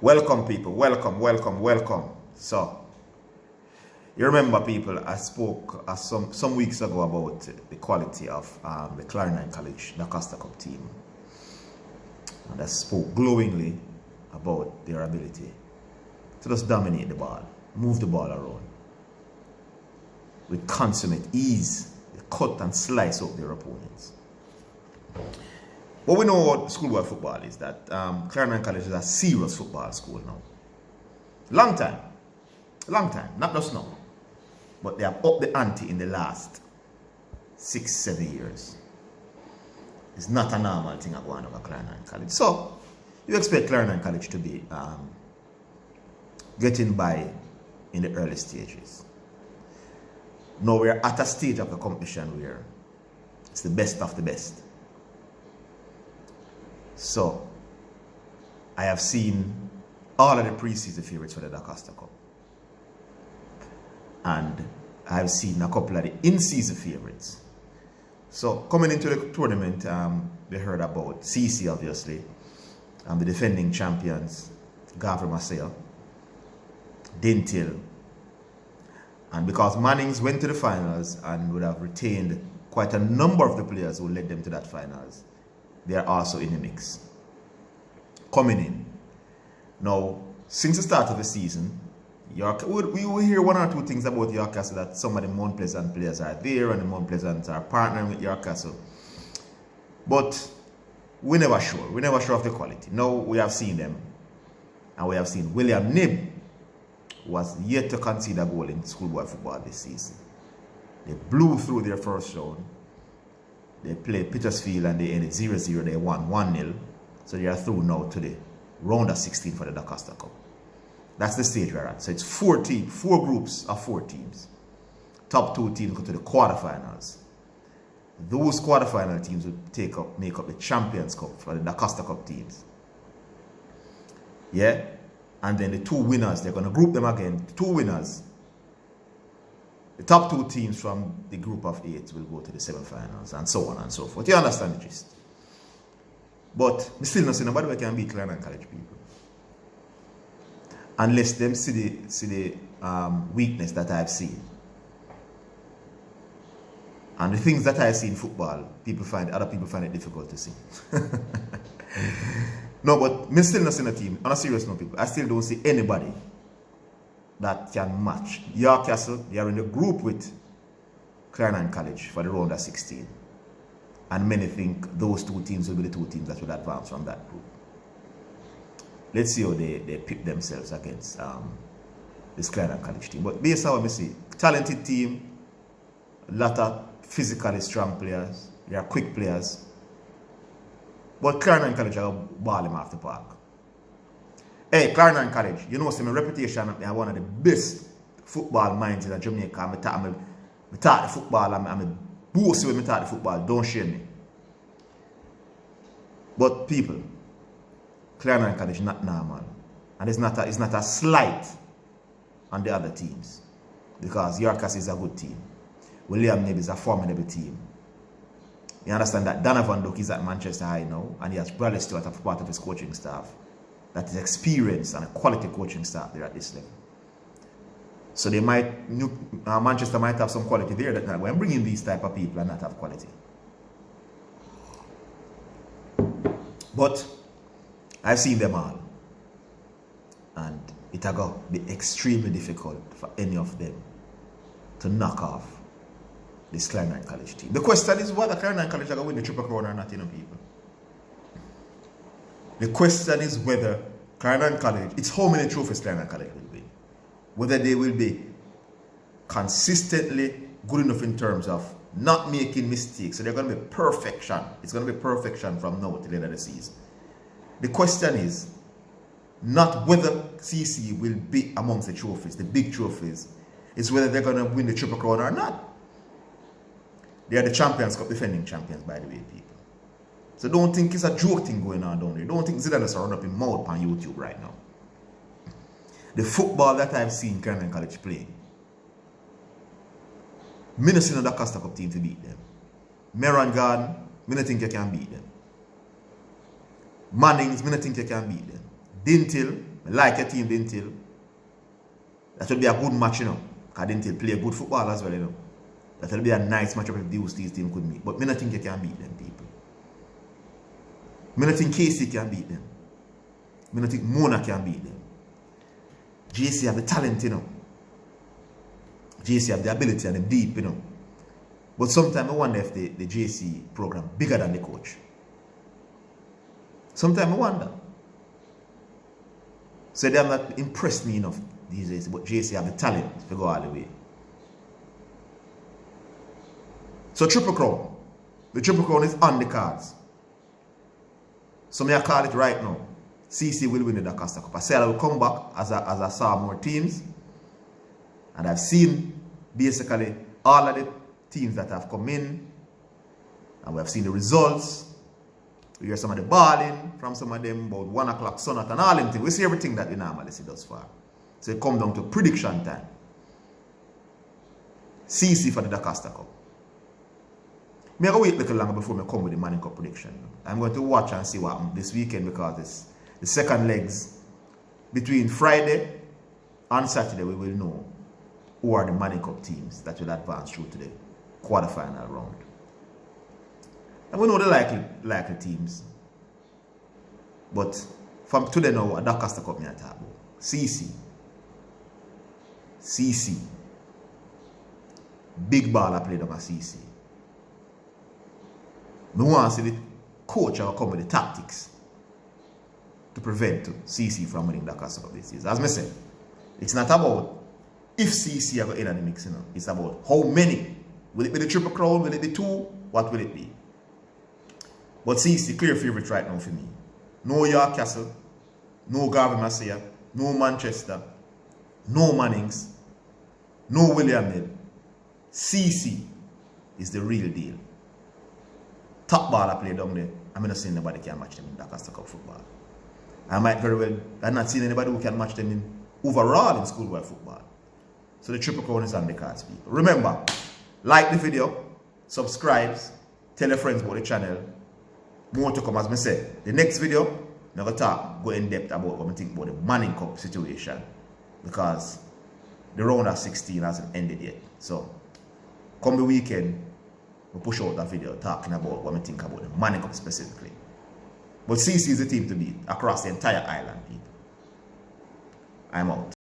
Welcome, people. Welcome. So, you remember, people, I spoke some weeks ago about the quality of the Clarendon College Lancaster Cup team. And I spoke glowingly about their ability to just dominate the ball, move the ball around with consummate ease. They cut and slice up their opponents. What we know about schoolboy football is that Clarendon College is a serious football school now. Long time, not just now. But they have upped the ante in the last 6-7 years. It's not a normal thing going on at Clarendon College. So, you expect Clarendon College to be getting by in the early stages. Now we're at a stage of the competition where it's the best of the best. So, I have seen all of the pre-season favorites for the Lancaster Cup. And I have seen a couple of the in-season favorites. So, coming into the tournament, we heard about CC, obviously, the defending champions, Gavre Marseille, Dintil. And because Mannings went to the finals and would have retained quite a number of the players who led them to that finals, they are also in the mix. Coming in. Now, since the start of the season, York, we will hear one or two things about York Castle, that some of the Mount Pleasant players are there and the Mount Pleasant are partnering with York Castle. But we're never sure. We're never sure of the quality. Now we have seen them. And we have seen William Nib was yet to concede a goal in schoolboy football this season. They blew through their first round. They played Petersfield and they ended 0-0. They won 1-0. So they are through now to the round of 16 for the Lancaster Cup. That's the stage we're at. So it's four groups of 4 teams. Top 2 teams go to the quarterfinals. Those quarterfinal teams will make up the Champions Cup for the Lancaster Cup teams. Yeah? And then the 2 winners, they're going to group them again. The 2 winners, the top 2 teams from the group of 8 will go to the semi-finals, and so on and so forth. You understand the gist? But we still not see nobody can beat Clarendon College people. Unless them see the weakness that I've seen. And the things that I see in football, other people find it difficult to see. No, but me still not see a team. On a serious note, people, I still don't see anybody that can match York Castle. They are in the group with Clarendon College for the round of 16. And many think those 2 teams will be the 2 teams that will advance from that group. Let's see how they pit themselves against this Clarendon College team. But based on what we see, talented team, a lot of physically strong players, they are quick players. But Clarendon College are ball him off the park. Hey, Clarendon College, you know, see my reputation, I'm one of the best football minds in Jamaica. I talk the football, I'm a bossy when I talk the football, don't shame me. But people, Clarendon College is not normal. And it's not a slight on the other teams. Because York Castle is a good team. William Nib is a formidable team. You understand that Donovan Duke is at Manchester High now, and he has Bradley Stewart as part of his coaching staff. That is experienced and a quality coaching staff there at this level. So they might, Manchester might have some quality there that when bringing these type of people and not have quality. But I've seen them all. And it will be extremely difficult for any of them to knock off this Clarendon College team. The question is whether Clarendon College are going to win the Triple Crown or not, you know, people. The question is whether Clarendon College, it's how many trophies Clarendon College will win. Whether they will be consistently good enough in terms of not making mistakes. So they're going to be perfection. It's going to be perfection from now to the end of the season. The question is not whether CC will be amongst the trophies, the big trophies. It's whether they're going to win the Triple Crown or not. They are the Champions Cup defending champions, by the way, people. So don't think it's a joke thing going on down there. Don't think Zidane is run up in mouth on YouTube right now. The football that I've seen Clarendon College play, I don't see another Lancaster Cup team to beat them. Meron Garden, I don't think you can beat them. Mannings, I don't think you can beat them. Dintil, I like your team, Dintil. That will be a good match, you know. Because Dintil play good football as well, you know. That will be a nice matchup if the Housties team could meet. But I don't think you can beat them, people. I don't think KC can beat them. I don't think Mona can beat them. JC have the talent, you know. JC have the ability and the deep, you know. But sometimes I wonder if the JC program bigger than the coach. Sometimes I wonder. So they have not impressed me enough these days, but JC have the talent to go all the way. So Triple Crown. The Triple Crown is on the cards. So I call it right now. CC will win the Da Costa Cup. I said I will come back as I saw more teams. And I've seen basically all of the teams that have come in. And we have seen the results. We hear some of the balling from some of them about 1 o'clock Sonat and all them things. We see everything that we normally see thus far. So it comes down to prediction time. CC for the Da Costa Cup. I'm going to wait a little longer before I come with the Manning Cup prediction. I'm going to watch and see what happens this weekend because it's the second legs. Between Friday and Saturday, we will know who are the Manning Cup teams that will advance through to the quarterfinal round. And we know the likely teams. But from today now, Da Costa Cup me at talk about. CC. Big ball I played on my CC. I want to see the coach will come with the tactics to prevent CC from winning Da Costa Cup this season. As I said, it's not about if CC are going in the mix, you know. It's about how many. Will it be the Triple Crown? Will it be 2? What will it be? But CC, clear favorite right now for me. No York Castle, no Garvey Massey, no Manchester, no Mannings, no William Hill. CC is the real deal. Top ball I play down there. I'm not seeing nobody can match them in Da Costa Cup football. I'm not seeing anybody who can match them in overall in schoolwide football. So the Triple Crown is on the cards, people. Remember, like the video, subscribe, tell your friends about the channel. More to come, as I said. The next video, I'm going to go in depth about what I think about the Manning Cup situation. Because the round of 16 hasn't ended yet. So, come the weekend, we'll push out that video talking about what I think about the Manning Cup specifically. But CC is the team to beat across the entire island, people. I'm out.